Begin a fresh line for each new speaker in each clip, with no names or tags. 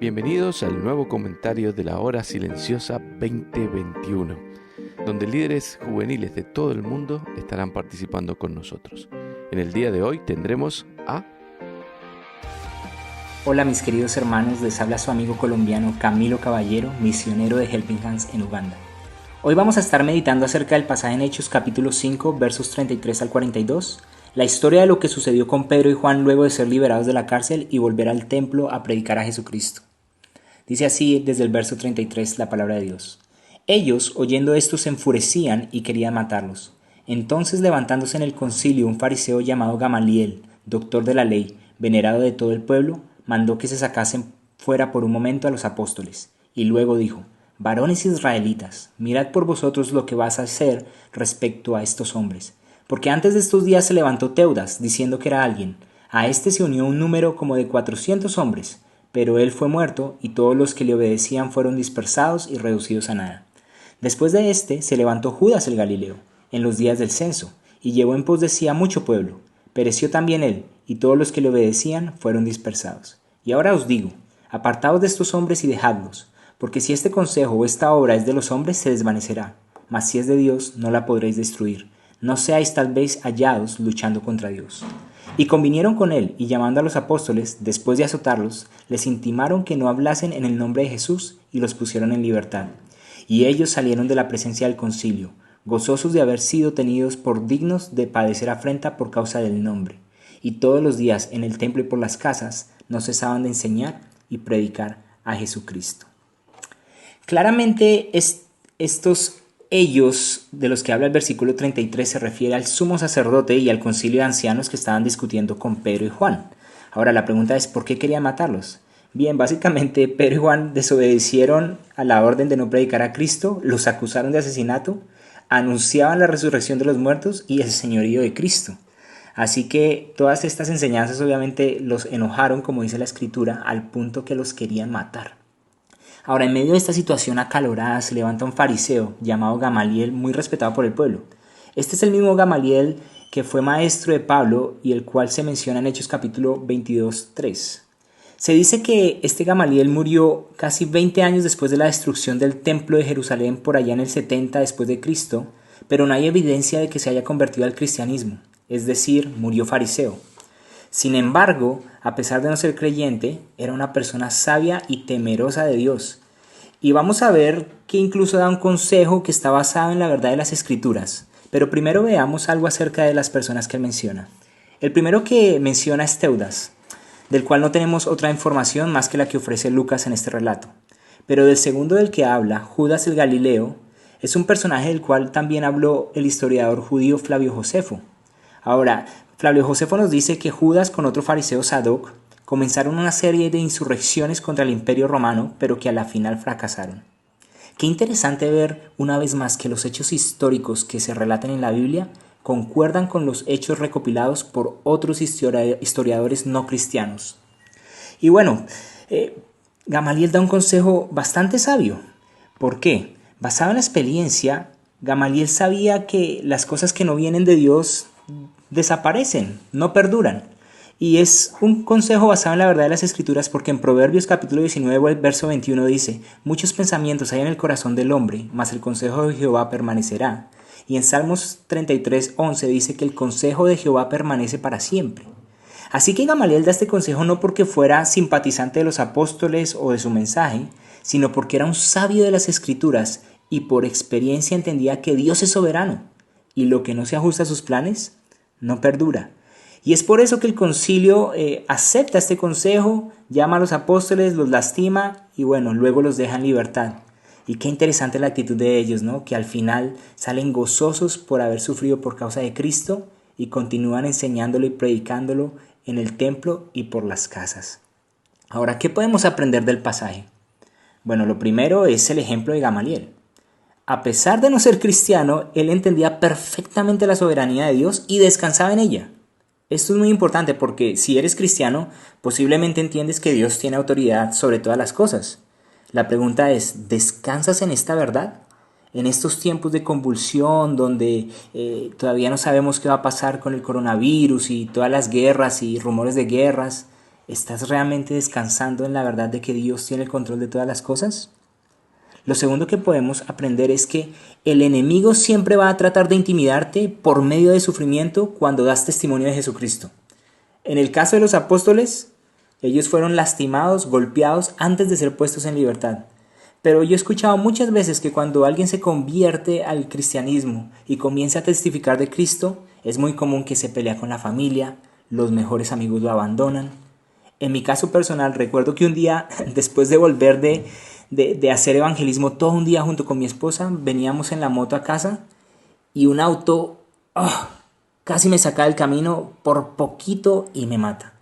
Bienvenidos al nuevo comentario de la Hora Silenciosa 2021, donde líderes juveniles de todo el mundo estarán participando con nosotros. En el día de hoy tendremos a...
Hola mis queridos hermanos, les habla su amigo colombiano Camilo Caballero, misionero de Helping Hands en Uganda. Hoy vamos a estar meditando acerca del pasaje en Hechos capítulo 5, versos 33 al 42, la historia de lo que sucedió con Pedro y Juan luego de ser liberados de la cárcel y volver al templo a predicar a Jesucristo. Dice así desde el verso 33 la palabra de Dios. Ellos, oyendo esto, se enfurecían y querían matarlos. Entonces, levantándose en el concilio un fariseo llamado Gamaliel, doctor de la ley, venerado de todo el pueblo, mandó que se sacasen fuera por un momento a los apóstoles, y luego dijo: varones israelitas, mirad por vosotros lo que vas a hacer respecto a estos hombres. Porque antes de estos días se levantó Teudas, diciendo que era alguien. A este se unió un número como de 400 hombres, pero él fue muerto, y todos los que le obedecían fueron dispersados y reducidos a nada. Después de este se levantó Judas el Galileo, en los días del censo, y llevó en pos de sí a mucho pueblo. Pereció también él, y todos los que le obedecían fueron dispersados. Y ahora os digo, apartaos de estos hombres y dejadlos, porque si este consejo o esta obra es de los hombres, se desvanecerá, mas si es de Dios, no la podréis destruir. No seáis tal vez hallados luchando contra Dios. Y convinieron con él, y llamando a los apóstoles, después de azotarlos, les intimaron que no hablasen en el nombre de Jesús, y los pusieron en libertad. Y ellos salieron de la presencia del concilio, gozosos de haber sido tenidos por dignos de padecer afrenta por causa del nombre. Y todos los días en el templo y por las casas no cesaban de enseñar y predicar a Jesucristo. Claramente estos ellos de los que habla el versículo 33 se refiere al sumo sacerdote y al concilio de ancianos que estaban discutiendo con Pedro y Juan. Ahora la pregunta es, ¿por qué querían matarlos? Bien, básicamente Pedro y Juan desobedecieron a la orden de no predicar a Cristo, los acusaron de asesinato, anunciaban la resurrección de los muertos y el señorío de Cristo. Así que todas estas enseñanzas obviamente los enojaron, como dice la Escritura, al punto que los querían matar. Ahora, en medio de esta situación acalorada se levanta un fariseo llamado Gamaliel, muy respetado por el pueblo. Este es el mismo Gamaliel que fue maestro de Pablo y el cual se menciona en Hechos capítulo 22:3. Se dice que este Gamaliel murió casi 20 años después de la destrucción del templo de Jerusalén por allá en el 70 después de Cristo, pero no hay evidencia de que se haya convertido al cristianismo, es decir, murió fariseo. Sin embargo, a pesar de no ser creyente, era una persona sabia y temerosa de Dios. Y vamos a ver que incluso da un consejo que está basado en la verdad de las Escrituras. Pero primero veamos algo acerca de las personas que él menciona. El primero que menciona es Teudas, del cual no tenemos otra información más que la que ofrece Lucas en este relato. Pero del segundo del que habla, Judas el Galileo, es un personaje del cual también habló el historiador judío Flavio Josefo. Ahora, Flavio Josefo nos dice que Judas con otro fariseo Sadoc comenzaron una serie de insurrecciones contra el imperio romano, pero que a la final fracasaron. Qué interesante ver una vez más que los hechos históricos que se relatan en la Biblia concuerdan con los hechos recopilados por otros historiadores no cristianos. Y bueno, Gamaliel da un consejo bastante sabio. ¿Por qué? Basado en la experiencia, Gamaliel sabía que las cosas que no vienen de Dios desaparecen, no perduran. Y es un consejo basado en la verdad de las Escrituras, porque en Proverbios capítulo 19, verso 21 dice: muchos pensamientos hay en el corazón del hombre, mas el consejo de Jehová permanecerá. Y en Salmos 33:11 dice que el consejo de Jehová permanece para siempre. Así que Gamaliel da este consejo no porque fuera simpatizante de los apóstoles o de su mensaje, sino porque era un sabio de las Escrituras y por experiencia entendía que Dios es soberano y lo que no se ajusta a sus planes no perdura. Y es por eso que el concilio acepta este consejo, llama a los apóstoles, los lastima y bueno, luego los deja en libertad. Y qué interesante la actitud de ellos, ¿no? Que al final salen gozosos por haber sufrido por causa de Cristo y continúan enseñándolo y predicándolo en el templo y por las casas. Ahora, ¿qué podemos aprender del pasaje? Bueno, lo primero es el ejemplo de Gamaliel. A pesar de no ser cristiano, él entendía perfectamente la soberanía de Dios y descansaba en ella. Esto es muy importante porque si eres cristiano, posiblemente entiendes que Dios tiene autoridad sobre todas las cosas. La pregunta es, ¿descansas en esta verdad? En estos tiempos de convulsión donde todavía no sabemos qué va a pasar con el coronavirus y todas las guerras y rumores de guerras, ¿Estás realmente descansando en la verdad de que Dios tiene el control de todas las cosas? Lo segundo que podemos aprender es que el enemigo siempre va a tratar de intimidarte por medio de sufrimiento cuando das testimonio de Jesucristo. En el caso de los apóstoles, ellos fueron lastimados, golpeados antes de ser puestos en libertad. Pero yo he escuchado muchas veces que cuando alguien se convierte al cristianismo y comienza a testificar de Cristo, es muy común que se pelea con la familia, los mejores amigos lo abandonan. En mi caso personal, recuerdo que un día, después de volver de hacer evangelismo todo un día junto con mi esposa, veníamos en la moto a casa y un auto casi me saca del camino por poquito y me mata.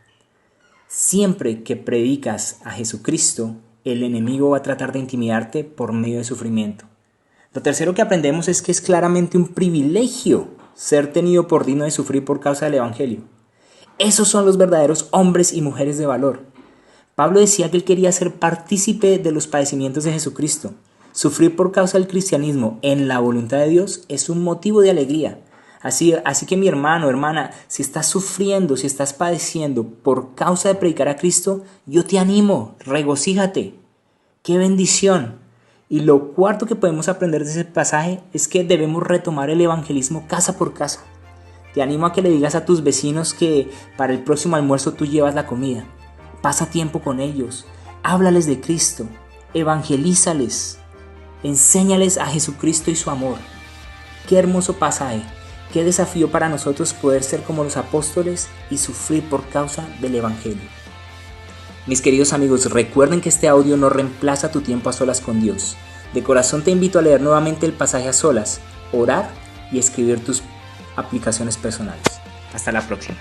Siempre que predicas a Jesucristo, el enemigo va a tratar de intimidarte por medio de sufrimiento. Lo tercero que aprendemos es que es claramente un privilegio ser tenido por digno de sufrir por causa del evangelio. Esos son los verdaderos hombres y mujeres de valor. Pablo decía que él quería ser partícipe de los padecimientos de Jesucristo. Sufrir por causa del cristianismo en la voluntad de Dios es un motivo de alegría. Así que mi hermano, hermana, si estás sufriendo, si estás padeciendo por causa de predicar a Cristo, yo te animo, regocíjate. ¡Qué bendición! Y lo cuarto que podemos aprender de ese pasaje es que debemos retomar el evangelismo casa por casa. Te animo a que le digas a tus vecinos que para el próximo almuerzo tú llevas la comida. Pasa tiempo con ellos, háblales de Cristo, evangelízales, enséñales a Jesucristo y su amor. Qué hermoso pasaje, qué desafío para nosotros poder ser como los apóstoles y sufrir por causa del evangelio. Mis queridos amigos, recuerden que este audio no reemplaza tu tiempo a solas con Dios. De corazón te invito a leer nuevamente el pasaje a solas, orar y escribir tus aplicaciones personales. Hasta la próxima.